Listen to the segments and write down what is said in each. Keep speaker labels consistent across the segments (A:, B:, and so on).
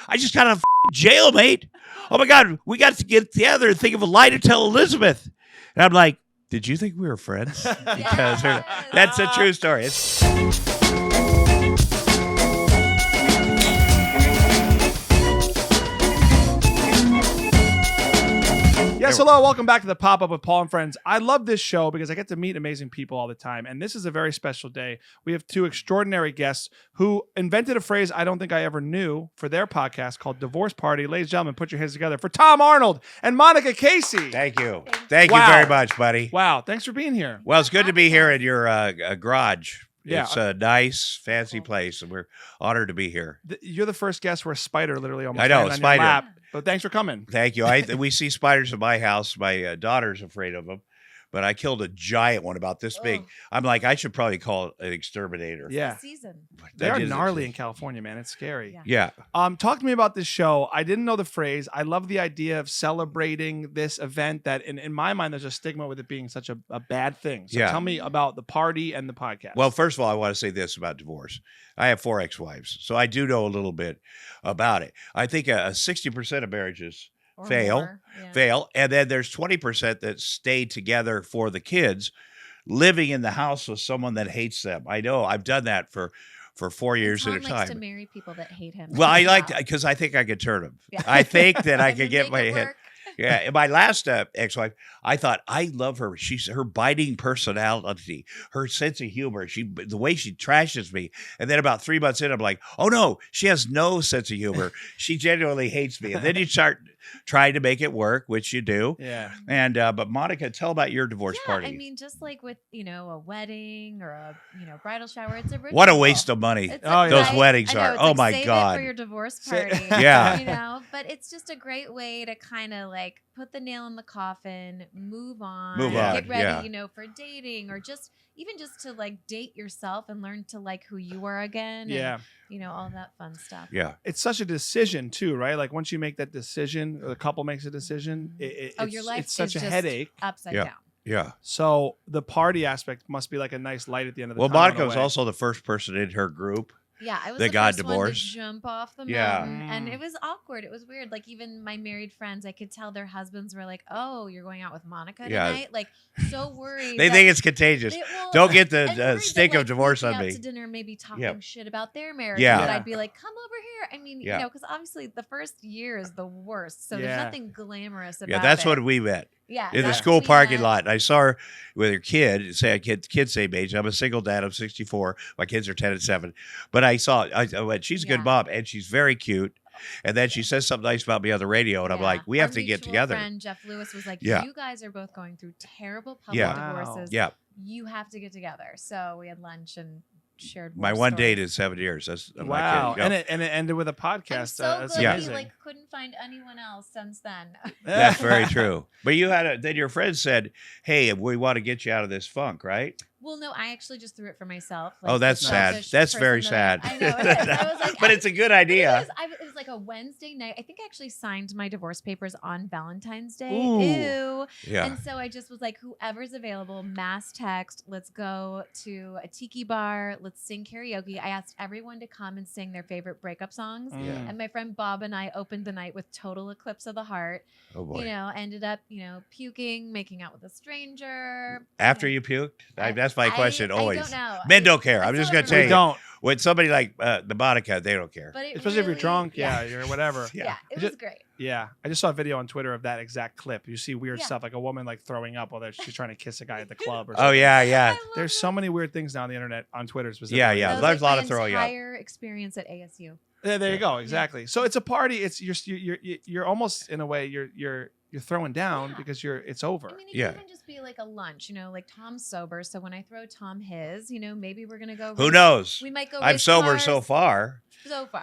A: I just got out of jail, mate. Oh, my God. We got to get together and think of a lie to tell Elizabeth. And I'm like, did you think we were friends? Because that's a true story.
B: Yes, hello. Welcome back to the Pop-Up with Paul and Friends. I love this show because I get to meet amazing people all the time, and this is a very special day. We have two extraordinary guests who invented a phrase I don't think I ever knew for their podcast called Divorce Party. Ladies and gentlemen, put your hands together for Tom Arnold and Monika Casey.
A: Thank you. Thank you very much, buddy.
B: Wow. Thanks for being here.
A: Well, it's good to be here in your garage.
B: Yeah.
A: It's a nice, fancy place, and we're honored to be here.
B: You're the first guest where a spider literally almost
A: I know,
B: landed on
A: spider.
B: your lap. But thanks for coming.
A: Thank you. We see spiders in my house. My daughter's afraid of them, but I killed a giant one about this big. I'm like, I should probably call it an exterminator.
B: Yeah.
C: Season.
B: They are gnarly in California, man. It's scary.
A: Yeah.
B: Talk to me about this show. I didn't know the phrase. I love the idea of celebrating this event that in my mind, there's a stigma with it being such a bad thing. So tell me about the party and the podcast.
A: Well, first of all, I want to say this about divorce. I have 4 ex-wives, so I do know a little bit about it. I think 60% of marriages fail, and then there's 20% that stay together for the kids, living in the house with someone that hates them. I know. I've done that for 4 years at a
C: Tom
A: time.
C: likes to marry people that hate him.
A: Well, I like because I think I could turn them. Yeah. I think that I could get my head. Yeah, and my last ex-wife, I thought I love her. She's her biting personality, her sense of humor, the way she trashes me. And then about 3 months in, I'm like, oh no, she has no sense of humor. She genuinely hates me. And then you start trying to make it work, which you do.
B: Yeah.
A: And but Monika, tell about your divorce party.
C: I mean, just like with a wedding or a bridal shower, it's a ritual.
A: What a waste of money those weddings are. Oh my God.
C: Save it for your divorce party.
A: Yeah.
C: But it's just a great way to kind of like put the nail in the coffin, move on, get ready, for dating or even just to like date yourself and learn to like who you are again.
B: Yeah.
C: And, all that fun stuff.
A: Yeah.
B: It's such a decision too, right? Like once you make that decision, or the couple makes a decision,
C: your life
B: it's such
C: is
B: a headache.
C: Upside down.
A: Yeah.
B: So the party aspect must be like a nice light at the end of the
A: Well,
B: tunnel.
A: Monika was also the first person in her group.
C: Yeah, I was
A: that
C: the
A: got
C: first
A: divorced.
C: one to jump off the mountain, and it was awkward. It was weird. Like even my married friends, I could tell their husbands were like, "Oh, you're going out with Monika tonight?" Like so worried.
A: They think it's contagious. Don't get the stink of divorce on me.
C: To dinner, maybe talking shit about their marriage.
A: Yeah.
C: But I'd be like, "Come over here." I mean, because obviously the first year is the worst, so there's nothing glamorous about it.
A: Yeah, that's when we met.
C: Yeah,
A: in the school parking lot. And I saw her with her kid, kids same age. I'm a single dad. I'm 64. My kids are 10 and 7. But I went, she's a good mom, and she's very cute. And then she says something nice about me on the radio, and I'm like, we have to get together.
C: Our friend Jeff Lewis was like, you guys are both going through terrible public divorces.
A: Yeah.
C: You have to get together. So we had lunch and shared
A: my one date in 7 years. That's
B: wow.
A: My kid. Yep.
B: And it ended with a podcast.
C: I'm so
B: amazing.
C: He couldn't find anyone else since then.
A: That's very true. But you then your friend said, "Hey, we want to get you out of this funk, right?"
C: Well, no, I actually just threw it for myself.
A: Like, that's sad. That's very sad.
C: I know it is. I was like,
A: but it's a good idea.
C: It was like a Wednesday night. I think I actually signed my divorce papers on Valentine's Day.
A: Ooh.
C: Ew.
A: Yeah.
C: And so I just was like, whoever's available, mass text. Let's go to a tiki bar. Let's sing karaoke. I asked everyone to come and sing their favorite breakup songs.
A: Yeah.
C: And my friend Bob and I opened the night with Total Eclipse of the Heart.
A: Oh boy.
C: Ended up, puking, making out with a stranger.
A: After you puked? That's my question always.
C: I don't know.
A: Men don't care. I'm just going to tell you.
B: Don't.
A: When somebody like the Monika, they don't care.
B: Especially if you're drunk. Yeah, you're whatever.
C: Yeah, it was great.
B: Yeah. I just saw a video on Twitter of that exact clip. You see weird stuff like a woman like throwing up while she's trying to kiss a guy at the club or something.
A: Oh, yeah.
B: There's so many weird things now on the internet, on Twitter specifically.
A: Yeah. There's a lot of throwing up.
C: My entire experience at ASU.
B: There you go. Exactly. Yeah. So it's a party. It's you're almost in a way you're throwing down because it's over.
C: I mean, it can even just be like a lunch, like Tom's sober. So when I throw Tom his, maybe we're going to go.
A: Who knows?
C: We might go.
A: I'm sober so far.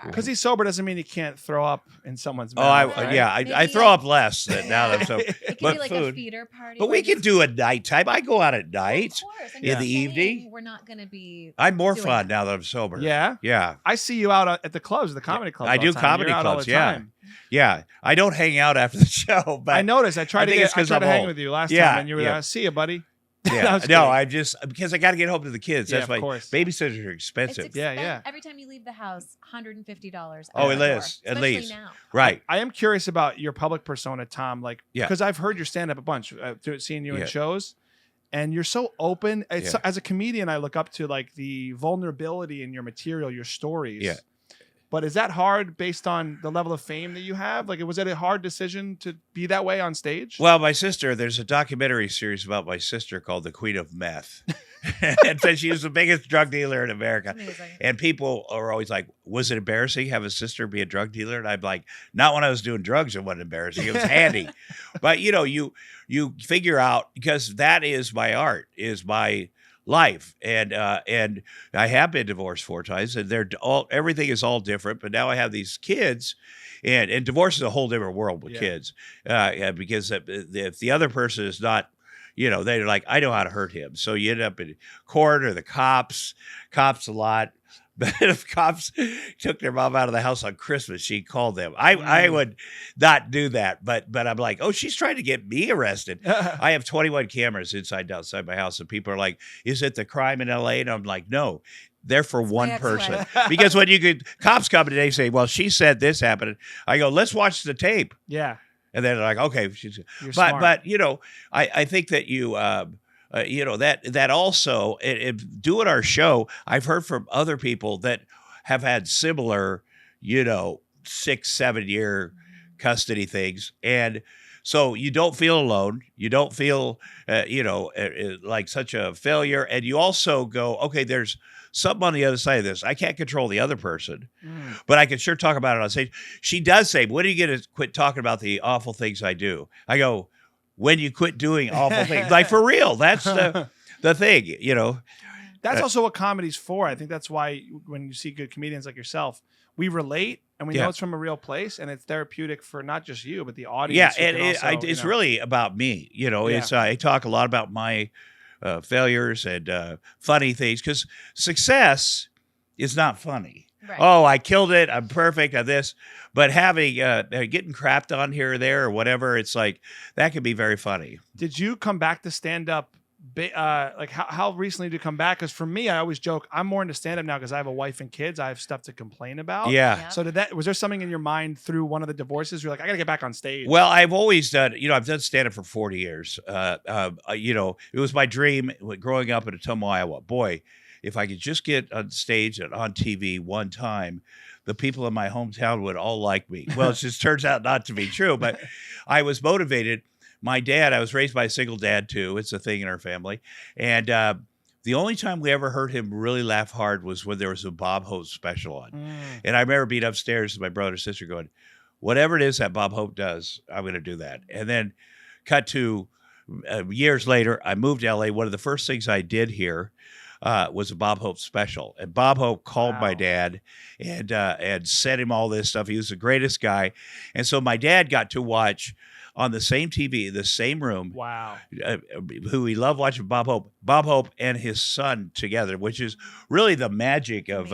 B: Because he's sober doesn't mean he can't throw up in some's mouth.
A: I throw up less now that I'm sober.
C: It can be like a feeder party.
A: But we can do a nighttime. I go out at night.
C: Of course.
A: In the evening.
C: We're not going to be.
A: I'm more fun now that I'm sober.
B: Yeah?
A: Yeah.
B: I see you out at the clubs, the comedy clubs.
A: I do comedy clubs, Yeah. I don't hang out after the show. But
B: I noticed. I tried to hang with you last time, and you were see you, buddy.
A: Yeah, no, I just because I got to get home to the kids. That's why babysitters are expensive.
C: Yeah. Every time you leave the house, $150.
A: Oh, it is at least
C: now.
A: Right.
B: I am curious about your public persona, Tom. Like, because I've heard your stand up a bunch, seeing you in shows, and you're so open. As a comedian, I look up to like the vulnerability in your material, your stories.
A: Yeah.
B: But is that hard based on the level of fame that you have? Like, was it a hard decision to be that way on stage?
A: Well, my sister, there's a documentary series about my sister called The Queen of Meth. And so she was the biggest drug dealer in America.
C: Amazing.
A: And people are always like, was it embarrassing to have a sister be a drug dealer? And I'm like, not when I was doing drugs, it wasn't embarrassing. It was handy. But, you figure out, because that is my art, is my life, and I have been divorced 4 times, and everything is all different. But now I have these kids, and divorce is a whole different world with kids, because if the other person is not, they're like, I know how to hurt him, so you end up in court or the cops a lot. But if cops took their mom out of the house on Christmas, she called them. I would not do that. But I'm like, oh, she's trying to get me arrested. I have 21 cameras inside and outside my house. And people are like, is it the crime in LA? And I'm like, no, they're for one person. Because when cops come and they say, well, she said this happened. I go, let's watch the tape.
B: Yeah.
A: And then they're like, okay.
B: Smart.
A: But I think that you... that also, doing our show, I've heard from other people that have had similar, 6-7 year custody things. And so you don't feel alone. You don't feel, like such a failure. And you also go, okay, there's something on the other side of this. I can't control the other person, but I can sure talk about it on stage. She does say, when are you going to quit talking about the awful things I do? I go, when you quit doing awful things, like for real, that's the thing,
B: That's also what comedy's for. I think that's why when you see good comedians like yourself, we relate and we know it's from a real place, and it's therapeutic for not just you, but the audience.
A: Yeah, and it's really about me. It's I talk a lot about my failures and funny things, because success is not funny.
C: Right.
A: Oh, I killed it. I'm perfect at this. But having getting crapped on here or there or whatever, it's like that can be very funny.
B: Did you come back to stand up? Like how recently did you come back? Because for me, I always joke I'm more into stand up now because I have a wife and kids. I have stuff to complain about.
A: Yeah.
B: So was there something in your mind through one of the divorces? You're like, I got to get back on stage.
A: Well, I've always done. I've done stand up for 40 years. It was my dream growing up in Ottumwa, Iowa. Boy, if I could just get on stage and on TV one time, the people in my hometown would all like me. Well, it just turns out not to be true, but I was motivated. My dad, I was raised by a single dad too. It's a thing in our family. And the only time we ever heard him really laugh hard was when there was a Bob Hope special on. And I remember being upstairs with my brother and sister going, whatever it is that Bob Hope does, I'm going to do that. And then cut to years later, I moved to LA. One of the first things I did here was a Bob Hope special. And Bob Hope called my dad and sent him all this stuff. He was the greatest guy. And so my dad got to watch on the same TV, the same room.
B: Wow.
A: Who he loved watching Bob Hope and his son together, which is really the magic of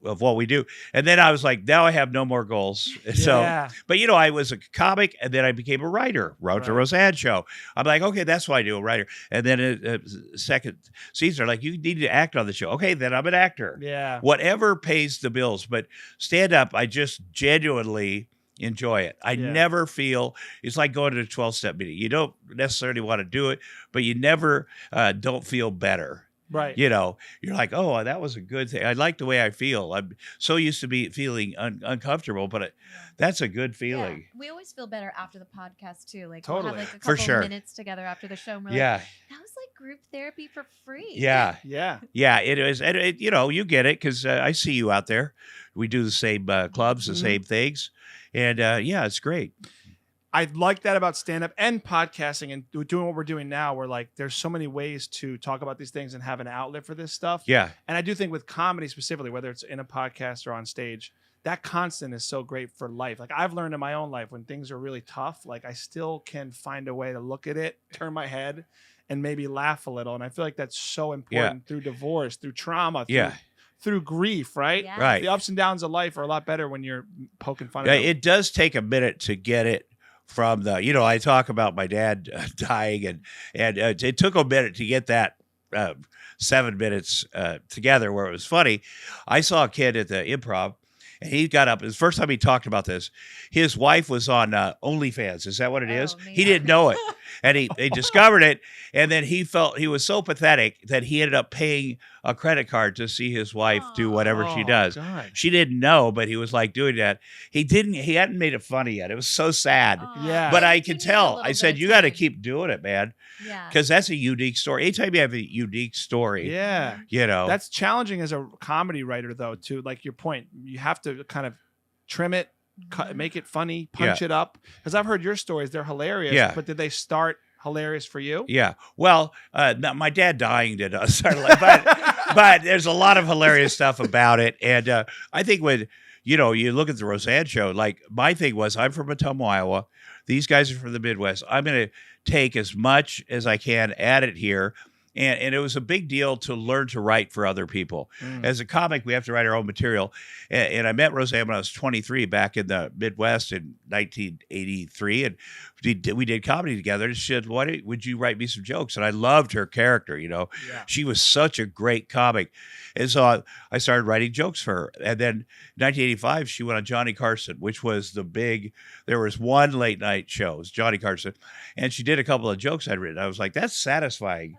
A: what we do. And then I was like, now I have no more goals. So, but I was a comic, and then I became a writer, wrote the Roseanne show. I'm like, okay, that's why I do, a writer. And then second season, like, you need to act on the show. Okay, then I'm an actor.
B: Yeah.
A: Whatever pays the bills. But stand up, I just genuinely enjoy it. I never feel it's like going to a 12-step meeting. You don't necessarily want to do it, but you never don't feel better.
B: Right.
A: You're like, oh, that was a good thing. I like the way I feel. I'm so used to be feeling uncomfortable, but that's a good feeling.
C: Yeah. We always feel better after the podcast too. Like
B: totally.
C: we'll have like a couple minutes together after the show. And we're like, that was like group therapy for free.
A: Yeah.
B: Yeah.
A: Yeah, it is. And you get it because I see you out there. We do the same clubs, the same things. And it's great.
B: I like that about stand-up and podcasting and doing what we're doing now. We're like, there's so many ways to talk about these things and have an outlet for this stuff.
A: Yeah.
B: And I do think with comedy specifically, whether it's in a podcast or on stage, that constant is so great for life. Like I've learned in my own life when things are really tough, like I still can find a way to look at it, turn my head, and maybe laugh a little. And I feel like that's so important through divorce, through trauma, through grief, right?
C: Yeah.
A: Right.
B: The ups and downs of life are a lot better when you're poking fun at them.
A: It does take a minute to get it from the, I talk about my dad dying, and it took a minute to get that 7 minutes together where it was funny. I saw a kid at the Improv, and he got up. It was the first time he talked about this. His wife was on OnlyFans. Is that what it is?
C: Amazing.
A: He didn't know it. And he discovered it. And then he felt he was so pathetic that he ended up paying a credit card to see his wife do whatever she does.
B: God.
A: She didn't know, but he was like doing that. He hadn't made it funny yet. It was so sad.
B: Yeah.
A: But I
C: You
A: could
C: need a
A: tell.
C: little
A: I
C: bit
A: said,
C: of
A: you got to
C: time.
A: keep doing it, man.
C: Yeah.
A: Because that's a unique story. Anytime you have a unique story,
B: Yeah.
A: That's
B: That's challenging as a comedy writer, though, too. Like your point, you have to kind of trim it, make it funny, punch it up. Because I've heard your stories; they're hilarious.
A: Yeah.
B: But did they start hilarious for you?
A: Yeah. Well, my dad dying did not start, but there's a lot of hilarious stuff about it. And I think when, you look at the Roseanne show, like my thing was, I'm from Ottumwa, Iowa. These guys are from the Midwest. I'm going to take as much as I can, add it here. And it was a big deal to learn to write for other people. As a comic, we have to write our own material. And I met Roseanne when I was 23 back in the Midwest in 1983. And we did comedy together. And she said, why would you write me some jokes? And I loved her character, She was such a great comic. And so I started writing jokes for her. And then in 1985, she went on Johnny Carson, which was there was one late night show, it was Johnny Carson. And she did a couple of jokes I'd written. I was like, that's satisfying.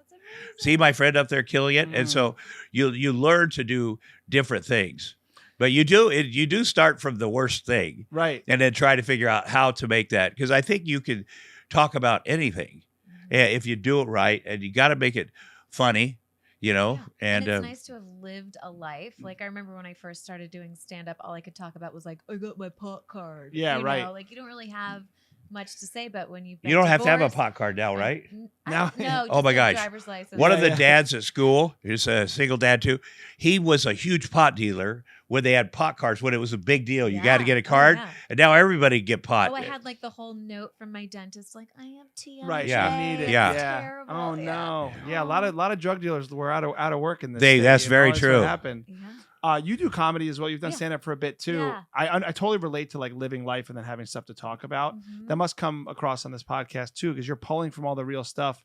A: See my friend up there killing it. And so you learn to do different things, but you do start from the worst thing,
B: right?
A: And then try to figure out how to make that. Because I think you can talk about anything if you do it right, and you got to make it funny,
C: And it's nice to have lived a life. Like I remember when I first started doing stand up, all I could talk about was like, I got my pot card.
B: Yeah, right.
C: Like you don't really have much to say, but when you
A: don't have to have a pot card now, right?
B: Now,
C: no.
A: Oh my gosh!
C: Driver's license.
A: One of the dads at school is a single dad too. He was a huge pot dealer when they had pot cards. When it was a big deal, you got to get a card, and now everybody get pot.
C: Oh, I had like the whole note from my dentist, like I have TMJ.
B: Right?
A: Yeah.
B: You need it.
A: Yeah.
C: Terrible.
B: Oh no. Yeah. A lot of drug dealers were out of work in this.
A: That's very true.
B: What happened.
C: Yeah.
B: You do comedy as well. You've done stand up for a bit too.
C: Yeah.
B: I totally relate to like living life and then having stuff to talk about. That must come across on this podcast too, because you're pulling from all the real stuff.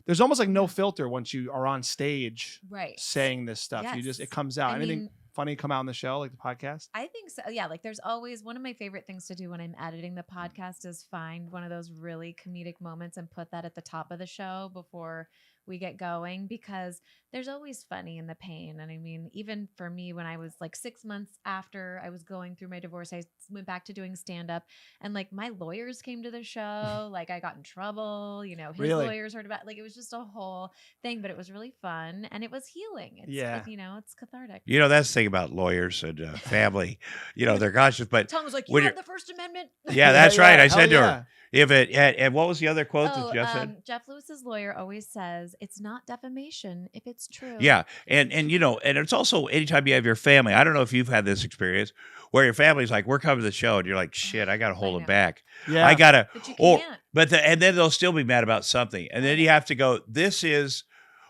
B: There's almost like no filter once you are on stage,
C: right?
B: Saying this stuff.
C: Yes.
B: It comes out.
C: I
B: Anything
C: mean,
B: funny come out on the show, like the podcast?
C: I think so. Yeah, like there's always one of my favorite things to do when I'm editing the podcast is find one of those really comedic moments and put that at the top of the show before we get going, because there's always funny in the pain. And I mean, even for me, when I was like 6 months after I was going through my divorce, I went back to doing stand up, and like my lawyers came to the show. Like I got in trouble, his lawyers heard about, like it was just a whole thing, but it was really fun and it was healing. It's cathartic.
A: That's the thing about lawyers and family, they're cautious, but
C: Tom was like, you have the First Amendment.
A: Yeah, that's right. I said to her, if it, and what was the other quote that Jeff said?
C: Jeff Lewis's lawyer always says it's not defamation if it's true.
A: Yeah, and it's also anytime you have your family. I don't know if you've had this experience where your family's like, "We're coming to the show," and you're like, "Shit, I gotta hold it back.
B: Yeah,
A: I gotta."
C: But you can't.
A: And then they'll still be mad about something, and then you have to go. This is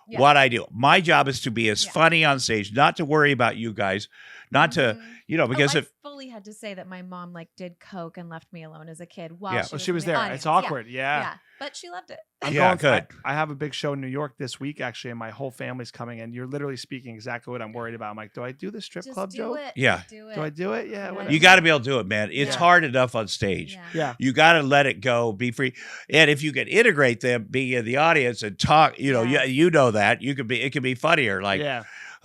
A: what I do. My job is to be as funny on stage, not to worry about you guys, not to because
C: I fully had to say that my mom like did coke and left me alone as a kid while
B: she was there.
C: Audience.
B: It's awkward. Yeah,
C: but she loved it.
A: Good.
B: I have a big show in New York this week actually, and my whole family's coming, and you're literally speaking exactly what I'm worried about. I'm like, do I do the strip club joke?
A: Yeah.
C: Do
B: I do it? Yeah. Whatever.
A: You got to be able to do it, man. It's hard enough on stage.
B: Yeah.
A: You got to let it go, be free. And if you can integrate them, be in the audience and talk, you know that it could be funnier. Like,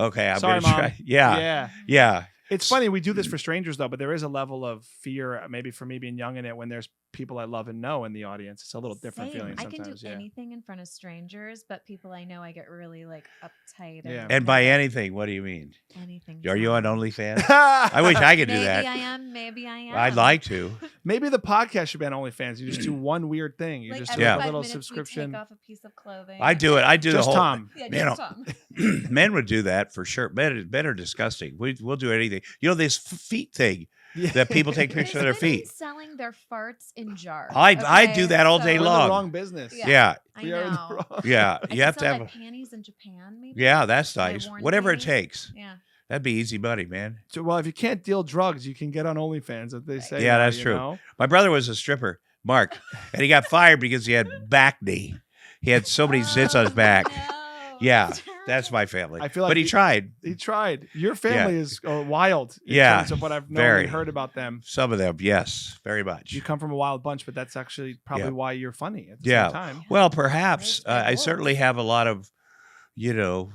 A: okay, I'm going to try. Yeah.
B: It's funny, we do this for strangers though, but there is a level of fear, maybe for me being young in it, when there's people I love and know in the audience. It's a little different feeling sometimes.
C: I can do anything in front of strangers, but people I know, I get really like uptight.
A: And by anything, what do you mean?
C: Anything.
A: Are you on OnlyFans? I wish I could do that.
C: Maybe I am.
A: I'd like to.
B: Maybe the podcast should be on OnlyFans. You just do one weird thing. You just do a little subscription.
C: Take off a piece of clothing.
A: I do it. I do
B: just
A: the whole.
B: Tom.
C: Yeah, just Tom.
A: Men would do that for sure. Men are disgusting. We'll do anything. This feet thing that people take pictures of their feet.
C: Selling their farts in jars.
A: I do that all day long.
B: The wrong business.
A: Yeah.
C: I know.
A: Yeah.
C: You
A: have to have
C: panties in Japan, maybe.
A: Yeah, that's nice. Whatever it takes.
C: Yeah.
A: That'd be easy money, man.
B: So, well, if you can't deal drugs, you can get on OnlyFans, as they say.
A: Yeah, that's true. My brother was a stripper Mark. And he got fired because he had back knee. He had so many zits on his back.
C: No.
A: Yeah, that's my family.
B: I feel like
A: but he tried.
B: He tried. Your family is wild in
A: Yeah,
B: terms of what I've known and heard about them.
A: Some of them, yes, very much.
B: You come from a wild bunch, but that's actually probably why you're funny at the same time.
A: Well, perhaps. I certainly have a lot of,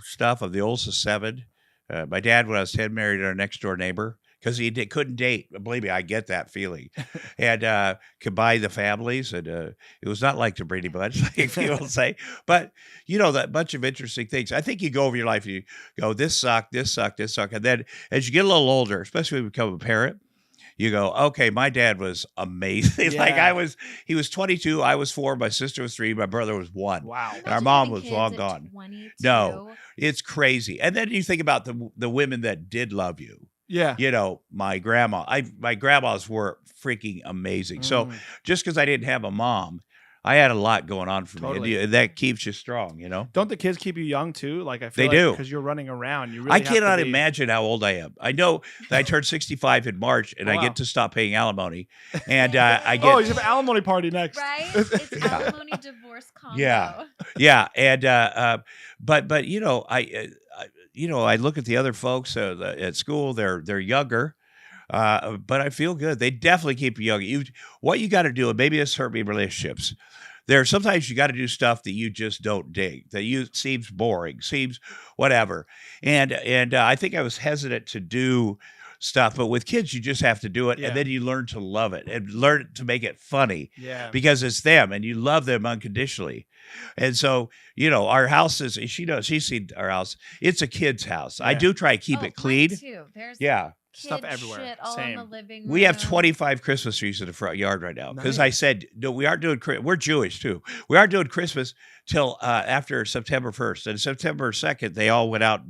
A: stuff. Of the oldest of 7. My dad, when I was 10, married our next door neighbor because he couldn't date. Believe me, I get that feeling. And combine the families. And it was not like the Brady Bunch, like people say. But, that bunch of interesting things. I think you go over your life, you go, this sucked, this sucked, this sucked. And then as you get a little older, especially when you become a parent, you go, okay, my dad was amazing.
B: Yeah.
A: He was 22, I was 4, my sister was 3, my brother was 1.
B: Wow.
A: And our mom was long gone.
C: 22.
A: No, it's crazy. And then you think about the women that did love you.
B: Yeah.
A: My grandma. My grandmas were freaking amazing. So just because I didn't have a mom, I had a lot going on for me. And that keeps you strong,
B: Don't the kids keep you young too? Like I feel
A: they do
B: because you're running around. You really
A: I cannot imagine how old I am. I know that I turned 65 in March, and I get to stop paying alimony. And I get
B: you have an alimony party next,
C: right? It's alimony divorce combo.
A: Yeah. And but I look at the other folks at school. They're younger. But I feel good. They definitely keep you young. What you got to do, and maybe this hurt me in relationships. Sometimes you got to do stuff that you just don't dig, that seems boring, seems whatever. And I think I was hesitant to do stuff, but with kids, you just have to do it, and then you learn to love it and learn to make it funny, because it's them, and you love them unconditionally. And so, our house is. She's seen our house. It's a kid's house. I do try to keep it clean.
C: Mine too. There's
B: stuff everywhere.
C: Shit all in the living room.
A: We have 25 Christmas trees in the front yard right now because I said, no, we aren't doing. We're Jewish too. We aren't doing Christmas till after September 1st, and September 2nd they all went out.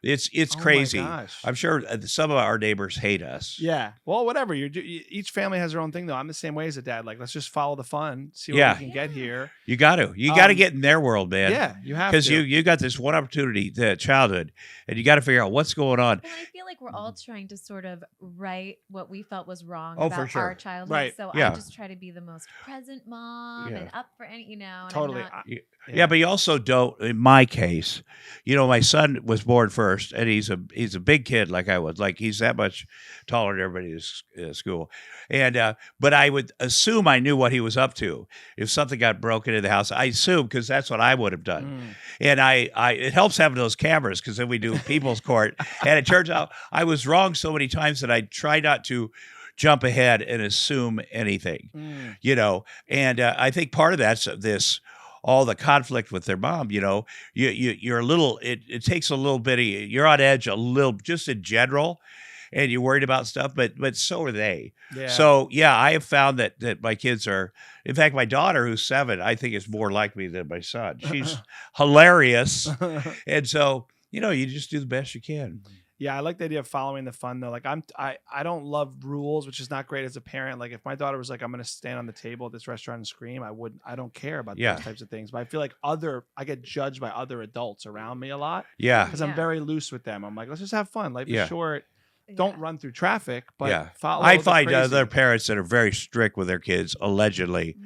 A: It's crazy. I'm sure some of our neighbors hate us.
B: Yeah. Well, whatever. Each family has their own thing, though. I'm the same way as a dad. Like, let's just follow the fun, see what we can get here.
A: You got to. You got to get in their world, man.
B: Yeah, you have to.
A: Because you got this one opportunity, childhood, and you got to figure out what's going on.
C: And I feel like we're all trying to sort of right what we felt was wrong about our childhood.
B: Right.
C: So I just try to be the most present mom and up for any, And
B: totally.
A: But you also don't. In my case, my son was born first, and he's a big kid like I was. Like he's that much taller than everybody at school, and but I would assume I knew what he was up to. If something got broken in the house, I assume because that's what I would have done. And it helps having those cameras because then we do people's court, and it turns out I was wrong so many times that I try not to jump ahead and assume anything, And I think part of that's all the conflict with their mom, you're a little, it takes a little bit you're on edge a little, just in general, and you're worried about stuff, but so are they. Yeah. So I have found that my kids are, in fact, my daughter who's 7, I think is more like me than my son. She's hilarious. And so, you just do the best you can.
B: Yeah, I like the idea of following the fun though. Like I don't love rules, which is not great as a parent. Like if my daughter was like, I'm going to stand on the table at this restaurant and scream, I don't care about those types of things. But I feel like I get judged by other adults around me a lot. Yeah. Because I'm very loose with them. I'm like, let's just have fun. Life is short. Don't run through traffic, but follow.
A: I find other parents that are very strict with their kids, allegedly,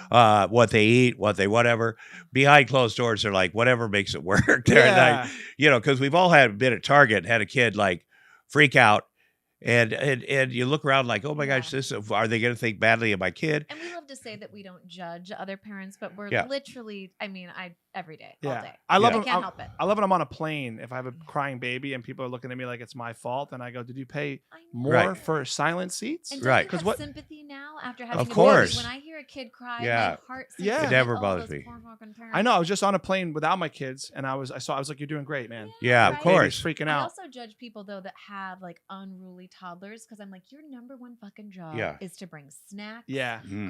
A: what they eat, whatever. Behind closed doors, they're like, whatever makes it work. Because we've all been at Target, had a kid like freak out. And you look around like, oh my gosh, are they going to think badly of my kid?
C: And we love to say that we don't judge other parents, but we're literally, every day, all day.
B: I
C: can't help it.
B: I love it. I'm on a plane. If I have a crying baby and people are looking at me like it's my fault, and I go, did you pay more for silent seats?
C: And don't you have sympathy now after having
A: of course.
C: When I hear a kid cry, my heart sinks.
A: It never bothers me.
B: I know. I was just on a plane without my kids, and I was like, you're doing great, man.
A: Yeah, of course.
B: Baby's freaking out.
C: I also judge people though that have like unruly toddlers because I'm like, your number one fucking job is to bring snacks,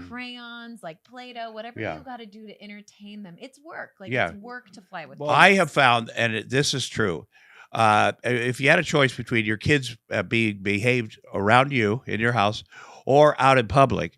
C: crayons, like Play-Doh, whatever you got to do to entertain them. It's work. Like it's work to fly with.
A: Well, I have found, and this is true, if you had a choice between your kids being behaved around you in your house or out in public,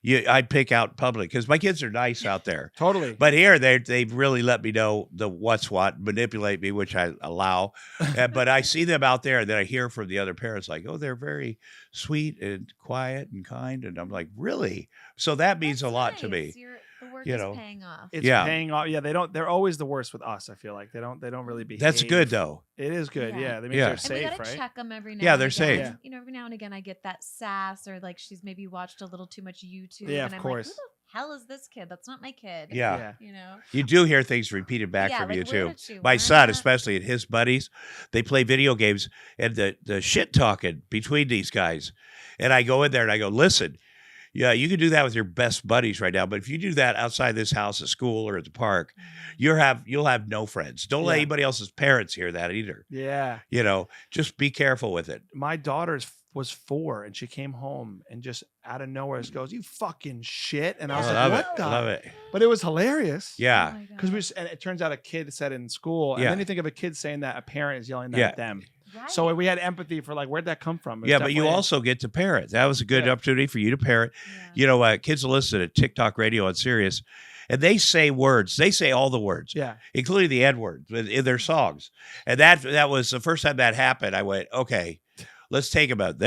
A: I'd pick out in public because my kids are nice out there.
B: Totally.
A: But here they've really let me know the what's what, manipulate me, which I allow. But I see them out there, and then I hear from the other parents like, oh, they're very sweet and quiet and kind, and I'm like, really? So that means a lot to me.
C: The work is paying off.
B: It's paying off. Yeah, they're always the worst with us. I feel like they don't really behave.
A: That's good though.
B: It is good. Yeah, that means they're safe,
C: and we gotta
B: right?
C: check them every now.
A: Yeah,
C: and
A: they're
C: again.
A: safe.
C: You know, every now and again I get that sass or like she's maybe watched a little too much YouTube.
B: Yeah,
C: and
B: of
C: I'm
B: course.
C: like, who the hell is this kid? That's not my kid.
A: Yeah.
C: You know,
A: you do hear things repeated back from
C: like,
A: you too.
C: My
A: son, especially, and his buddies, they play video games, and the shit talking between these guys, and I go in there and I go, listen. Yeah, you can do that with your best buddies right now, but if you do that outside this house, at school, or at the park, you'll have no friends. Don't let anybody else's parents hear that either.
B: Yeah,
A: just be careful with it.
B: My daughter was 4, and she came home and just out of nowhere just goes, "You fucking shit!" And I was like, "What the?"
A: Love it.
B: But it was hilarious.
A: Yeah,
B: because and it turns out a kid said it in school, and then you think of a kid saying that a parent is yelling that at them. Right. So we had empathy for like, where'd that come from?
A: Yeah, but you also get to parent. That was a good opportunity for you to parent. Yeah. Kids will listen to TikTok radio on Sirius, and they say words. They say all the words, including the N word in their songs. And that was the first time that happened. I went, okay, let's take about.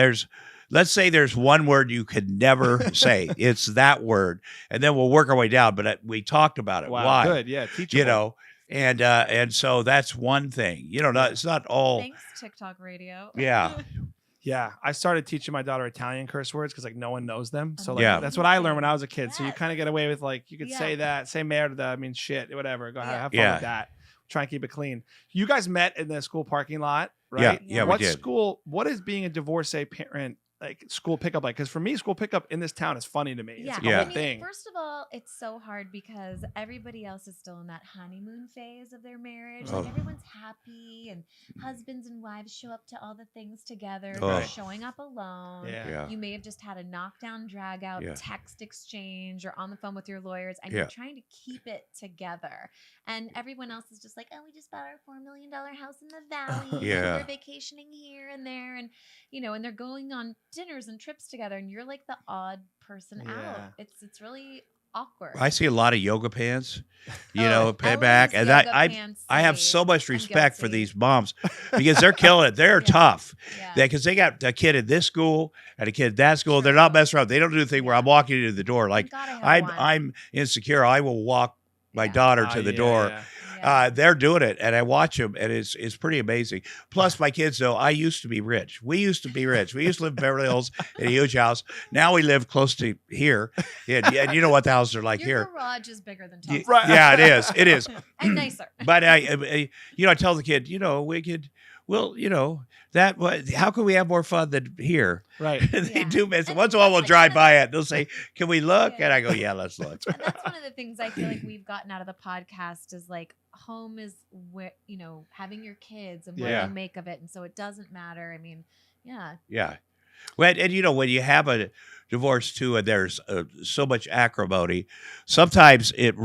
A: Let's say there's one word you could never say. It's that word, and then we'll work our way down. But we talked about it.
B: Wow,
A: why?
B: Good, yeah, teachable.
A: And so that's one thing. It's not all.
C: Thanks, TikTok radio.
A: Yeah.
B: Yeah, I started teaching my daughter Italian curse words because like no one knows them. So that's what I learned when I was a kid. So you kind of get away with like you could say that, say merda, I mean shit, whatever. Go have fun with that. Try and keep it clean. You guys met in the school parking lot, right?
A: Yeah, we did.
B: What is being a divorcee parent like school pickup like? Because for me, school pickup in this town is funny to me. It's a whole thing.
C: First of all, it's so hard because everybody else is still in that honeymoon phase of their marriage. Like everyone's happy, and husbands and wives show up to all the things together. They're showing up alone. You may have just had a knockdown, drag out text exchange or on the phone with your lawyers, and you're trying to keep it together. And everyone else is just like, oh, we just bought our $4 million house in the valley. And we're vacationing here and there, and and they're going on dinners and trips together, and you're like the odd person out. It's really awkward.
A: I see a lot of yoga pants, back, and I have so much respect for these moms because they're killing it. They're tough. Because they got a kid at this school and a kid at that school. They're not messing around. They don't do the thing where I'm walking into the door like I'm insecure. I will walk my daughter to the door. They're doing it, and I watch them, and it's pretty amazing. Plus, my kids know I used to be rich. We used to be rich. We used to live in Beverly Hills in a huge house. Now we live close to here, and you know what the houses are like
C: Your
A: here.
C: garage is bigger than Tom's.
A: Right. Yeah, it is. It is.
C: And nicer.
A: But I tell the kid, we could. Well, how can we have more fun than here?
B: Right.
A: They do miss it. Once in a while, we'll drive by it. They'll say, "Can we look?" And I go, "Yeah, let's look."
C: And that's one of the things I feel like we've gotten out of the podcast is like home is where having your kids and what you make of it, and so it doesn't matter. I mean,
A: yeah. Well, and when you have a divorce too, and there's so much acrimony, sometimes it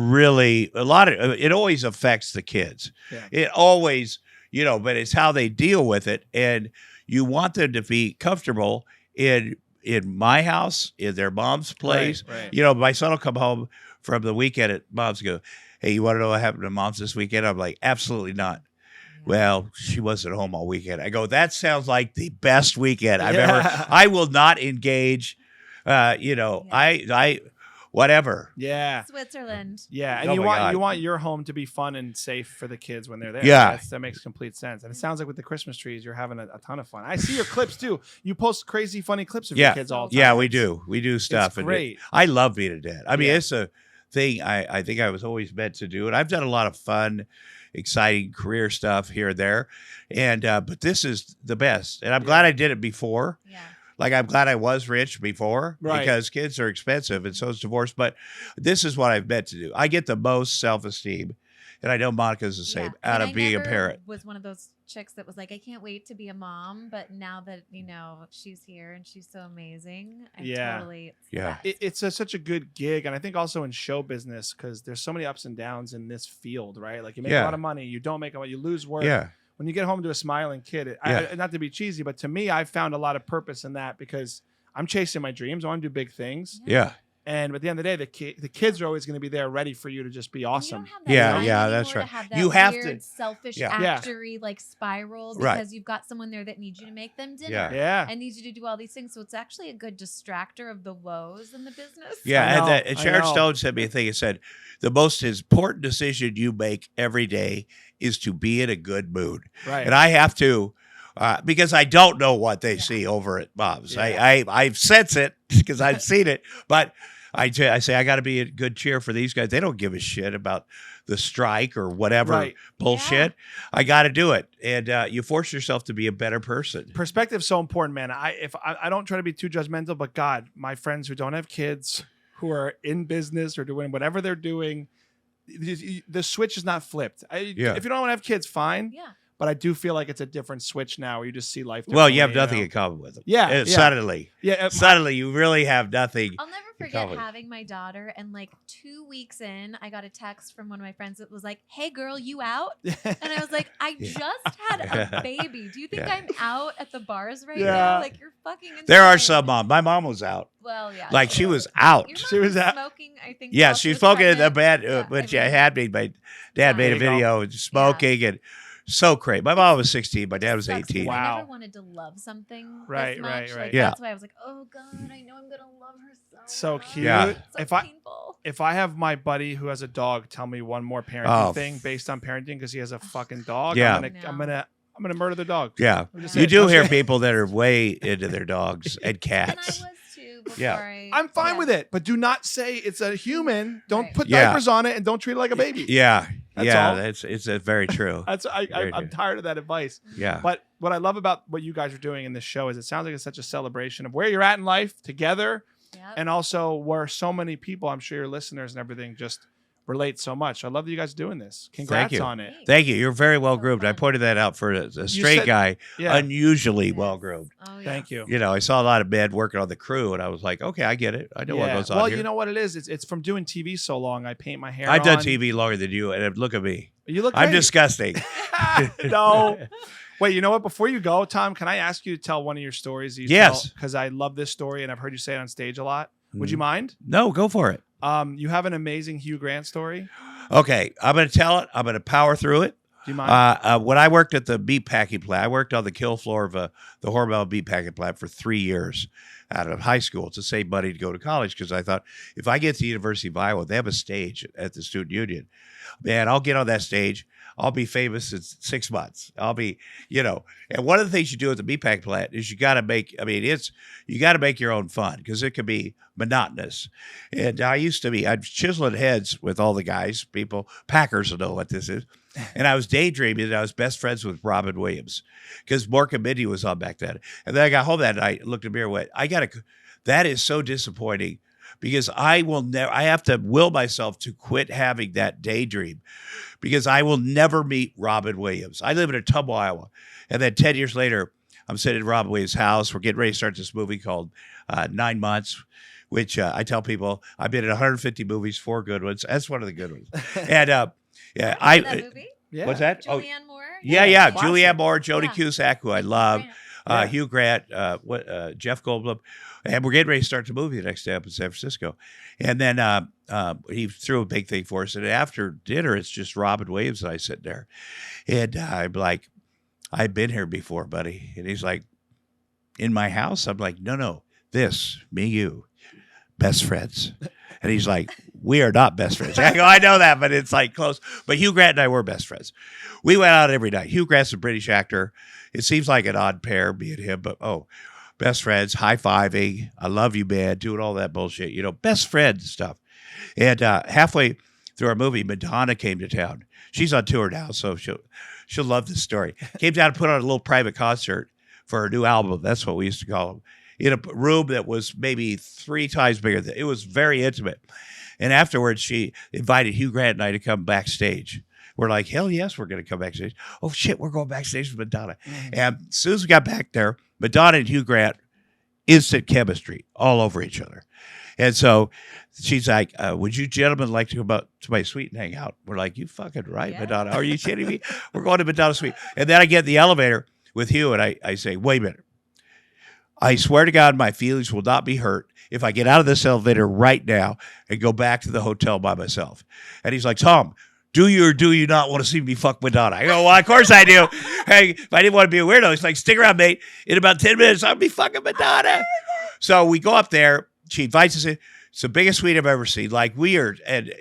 A: always affects the kids. Yeah. It always. But it's how they deal with it, and you want them to be comfortable in my house, in their mom's place. Right. My son will come home from the weekend at mom's and go, "Hey, you want to know what happened to mom's this weekend?" I'm like, "Absolutely not." Yeah. Well, she wasn't home all weekend. I go, "That sounds like the best weekend I've ever." I will not engage. I whatever.
B: Yeah.
C: Switzerland.
B: Yeah, and you want your home to be fun and safe for the kids when they're there.
A: Yeah.
B: That makes complete sense. And it sounds like with the Christmas trees, you're having a ton of fun. I see your clips too. You post crazy, funny clips of your kids all the time.
A: Yeah, we do. We do stuff.
B: It's great.
A: I love being a dad. I mean, it's a thing I think I was always meant to do. And I've done a lot of fun, exciting career stuff here and there. And but this is the best. And I'm glad I did it before. Yeah. Like, I'm glad I was rich before because kids are expensive and so is divorce. But this is what I've meant to do. I get the most self-esteem, and I know Monica's the same, out of being a parent.
C: Was one of those chicks that was like, I can't wait to be a mom. But now that, she's here and she's so amazing.
B: It's such a good gig. And I think also in show business, because there's so many ups and downs in this field, right? Like, you make a lot of money, you don't make a lot, you lose work. Yeah. When you get home to a smiling kid, not to be cheesy, but to me, I found a lot of purpose in that because I'm chasing my dreams. I want to do big things.
A: Yeah.
B: And at the end of the day, the kids are always going to be there ready for you to just be awesome.
A: That's right. You have to
C: selfish actory like spiral because you've got someone there that needs you to make them dinner and needs you to do all these things. So it's actually a good distractor of the woes in the business.
A: Yeah, and Sharon Stone sent me a thing. It said, the most important decision you make every day is to be in a good mood.
B: Right.
A: And I have to, because I don't know what they see over at Bob's. Yeah. I sense it because I've seen it, but I say I got to be in good cheer for these guys. They don't give a shit about the strike or whatever bullshit. Yeah. I got to do it, and you force yourself to be a better person.
B: Perspective is so important, man. I don't try to be too judgmental, but God, my friends who don't have kids, who are in business or doing whatever they're doing, the switch is not flipped. If you don't want to have kids, fine. Yeah. But I do feel like it's a different switch now where you just see life differently.
A: Well, you have nothing in common with them.
B: Yeah.
A: Suddenly. Yeah. Suddenly, you really have nothing.
C: I'll never forget having my daughter, and like 2 weeks in, I got a text from one of my friends that was like, "Hey, girl, you out?" And I was like, "I just had a baby. Do you think I'm out at the bars right now? Like, you're fucking insane."
A: There are some moms. My mom was out.
C: Well, yeah.
A: Like, she was out.
B: She was out.
C: Smoking, I think.
A: Yeah, she was smoking in the bed when she had me. My dad made a video smoking and. So great. My mom was 16. My dad was 18.
C: Wow. I never wanted to love something. Right. Like,
B: yeah.
C: That's why I was like, oh God, I know I'm gonna love her
B: so cute.
C: Yeah.
B: If I have my buddy who has a dog tell me one more parenting thing based on parenting because he has a fucking dog, I'm gonna murder the dog.
A: Yeah. You do hear people that are way into their dogs and cats.
C: And I was too before
B: I'm fine with it, but do not say it's a human. Don't put diapers on it and don't treat it like a baby.
A: Yeah. It's very true.
B: I'm tired of that advice.
A: Yeah.
B: But what I love about what you guys are doing in this show is it sounds like it's such a celebration of where you're at in life together, and also where so many people, I'm sure your listeners and everything, just relate so much. I love that you guys are doing this. Congrats on it.
A: Thank you. You're very well groomed. I pointed that out for a straight guy. Unusually well groomed.
C: Oh, yeah.
B: Thank you.
A: You know, I saw a lot of men working on the crew, and I was like, okay, I get it. I know what goes on.
B: Well,
A: here.
B: you know what it is? It's from doing TV so long. I paint my hair.
A: I've done TV longer than you, and look at me.
B: You look.
A: I'm disgusting.
B: No. Wait, you know what? Before you go, Tom, can I ask you to tell one of your stories?
A: Yes.
B: Because I love this story, and I've heard you say it on stage a lot. Would you mind?
A: No, go for it.
B: You have an amazing Hugh Grant story.
A: Okay, I'm going to tell it. I'm going to power through it.
B: Do you mind?
A: When I worked at the meat packing plant, I worked on the kill floor of the Hormel meat packing plant for 3 years out of high school to save money to go to college because I thought if I get to the University of Iowa, they have a stage at the Student Union. Man, I'll get on that stage. I'll be famous in 6 months. I'll be, and one of the things you do at the meat packing plant is you got to make your own fun because it can be monotonous. And I'm chiseling heads with all the guys, packers will know what this is. And I was daydreaming that I was best friends with Robin Williams because Mork and Mindy was on back then. And then I got home that night, looked in the mirror, and went, that is so disappointing because I have to will myself to quit having that daydream because I will never meet Robin Williams. I live in Ottumwa, Iowa. And then 10 years later, I'm sitting at Robin Williams' house. We're getting ready to start this movie called 9 Months, which I tell people I've been in 150 movies, 4 good ones. That's one of the good ones. And
C: that movie?
A: What's that?
C: Julianne Moore?
A: Yeah. Julianne Moore, Jodie Cusack, who I love, Hugh Grant, Jeff Goldblum. And we're getting ready to start the movie the next day up in San Francisco. And then he threw a big thing for us. And after dinner, it's just Robin Williams and I sitting there. And I'm like, I've been here before, buddy. And he's like, in my house? I'm like, no, me, you, best friends. And he's like, we are not best friends. I go, I know that, but it's like close. But Hugh Grant and I were best friends. We went out every night. Hugh Grant's a British actor. It seems like an odd pair, me and him, but best friends, high-fiving, I love you, man, doing all that bullshit, best friend stuff. And halfway through our movie, Madonna came to town. She's on tour now, so she'll love this story. Came down to put on a little private concert for her new album. That's what we used to call them. In a room that was maybe 3 times bigger. It was very intimate. And afterwards, she invited Hugh Grant and I to come backstage. We're like, hell yes, we're going to come backstage. Oh, shit, we're going backstage with Madonna. Mm-hmm. And as soon as we got back there, Madonna and Hugh Grant, instant chemistry all over each other. And so she's like, would you gentlemen like to go up to my suite and hang out? We're like, you fucking right, Madonna. Are you kidding me? We're going to Madonna's suite. And then I get in the elevator with Hugh, and I say, wait a minute. I swear to God, my feelings will not be hurt if I get out of this elevator right now and go back to the hotel by myself. And he's like, Tom, do you or do you not want to see me fuck Madonna? I go, well, of course I do. Hey, if I didn't want to be a weirdo, he's like, stick around, mate. In about 10 minutes, I'll be fucking Madonna. So we go up there. She invites us in. It's the biggest suite I've ever seen. Like, weird. And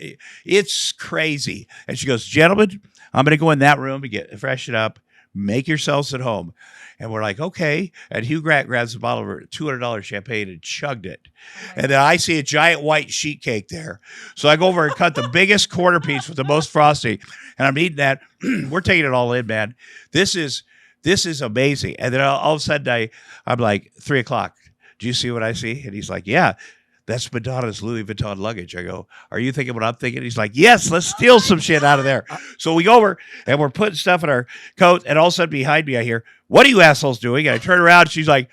A: it's crazy. And she goes, gentlemen, I'm going to go in that room and freshen up. Make yourselves at home. And we're like, okay. And Hugh Grant grabs a bottle of $200 champagne and chugged it. And then I see a giant white sheet cake there. So I go over and cut the biggest quarter piece with the most frosting. And I'm eating that. We're taking it all in, man. This is amazing. And then all of a sudden I'm like, 3:00. Do you see what I see? And he's like, yeah. That's Madonna's Louis Vuitton luggage. I go, are you thinking what I'm thinking? He's like, yes, let's steal some shit out of there. So we go over and we're putting stuff in our coat. And all of a sudden behind me, I hear, what are you assholes doing? And I turn around. She's like,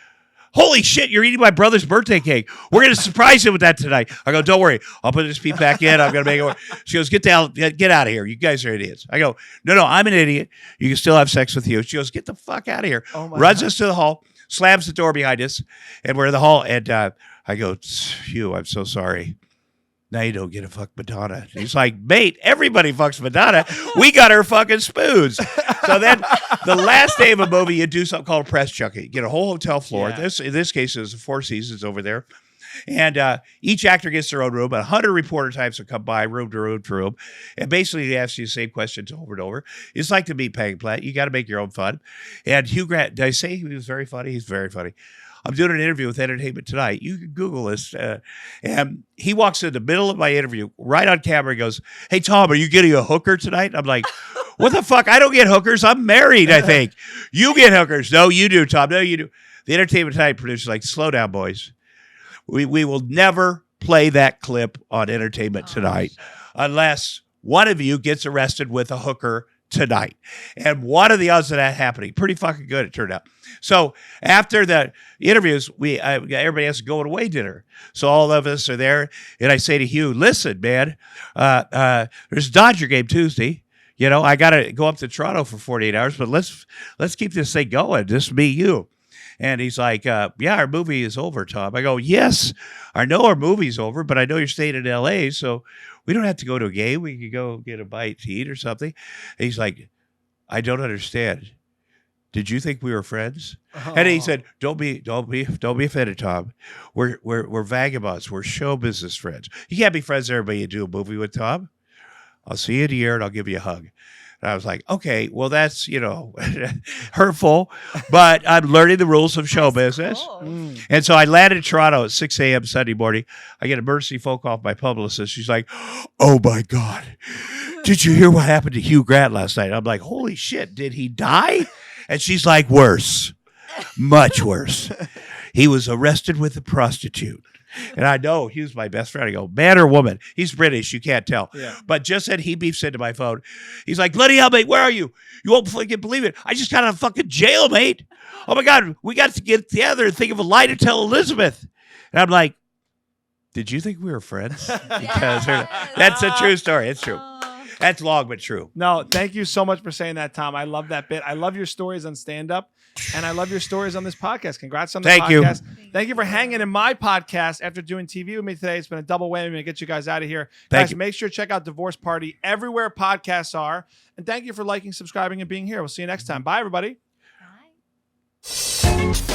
A: holy shit, you're eating my brother's birthday cake. We're going to surprise him with that tonight. I go, don't worry. I'll put this piece back in. I'm going to make it work. She goes, get out of here. You guys are idiots. I go, no, I'm an idiot. You can still have sex with you. She goes, get the fuck out of here. Runs us to the hall, slams the door behind us. And we're in the hall. And, I go, Hugh, I'm so sorry. Now you don't get to fuck Madonna. And he's like, mate, everybody fucks Madonna. We got her fucking spoons. So then the last day of a movie, you do something called press junket. You get a whole hotel floor. Yeah. In this case, it's 4 Seasons over there. And each actor gets their own room. 100 reporter types will come by, room to room to room. And basically, they ask you the same questions over and over. It's like to meet Peg Platt. You got to make your own fun. And Hugh Grant, did I say he was very funny? He's very funny. I'm doing an interview with Entertainment Tonight. You can Google this. And he walks in the middle of my interview, right on camera, and goes, hey, Tom, are you getting a hooker tonight? I'm like, what the fuck? I don't get hookers. I'm married, I think. You get hookers. No, you do, Tom. No, you do. The Entertainment Tonight producer's like, slow down, boys. We will never play that clip on Entertainment Tonight unless one of you gets arrested with a hooker tonight. And what are the odds of that happening? Pretty fucking good, it turned out. So after the interviews, everybody has to go to away dinner. So all of us are there. And I say to Hugh, listen, man, there's a Dodger game Tuesday. You know, I got to go up to Toronto for 48 hours, but let's keep this thing going. Just me, you. And he's like, yeah, our movie is over, Tom. I go, yes, I know our movie's over, but I know you're staying in L.A., so we don't have to go to a game. We could go get a bite to eat or something. And he's like, I don't understand. Did you think we were friends? Oh. And he said, don't be offended, Tom. We're vagabonds. We're show business friends. You can't be friends with everybody you do a movie with, Tom. I'll see you in a year and I'll give you a hug. And I was like, okay, well, that's, hurtful, but I'm learning the rules of show business. Cool. And so I landed in Toronto at 6 a.m. Sunday morning. I get an emergency phone call from my publicist. She's like, oh, my God. Did you hear what happened to Hugh Grant last night? I'm like, holy shit, did he die? And she's like, worse, much worse. He was arrested with a prostitute. And I know he was my best friend. I go, man or woman? He's British. You can't tell. Yeah. But just then he beeps into my phone. He's like, bloody hell, mate, where are you? You won't fucking believe it. I just got out of fucking jail, mate. Oh, my God. We got to get together and think of a lie to tell Elizabeth. And I'm like, did you think we were friends? Because that's a true story. It's true. That's long but true.
B: No, thank you so much for saying that, Tom. I love that bit. I love your stories on stand-up, and I love your stories on this podcast. Congrats on the podcast. Thank you for hanging in my podcast after doing TV with me today. It's been a double whammy to get you guys out of here. Guys, make sure to check out Divorce Party everywhere podcasts are. And thank you for liking, subscribing, and being here. We'll see you next time. Bye, everybody.
C: Bye.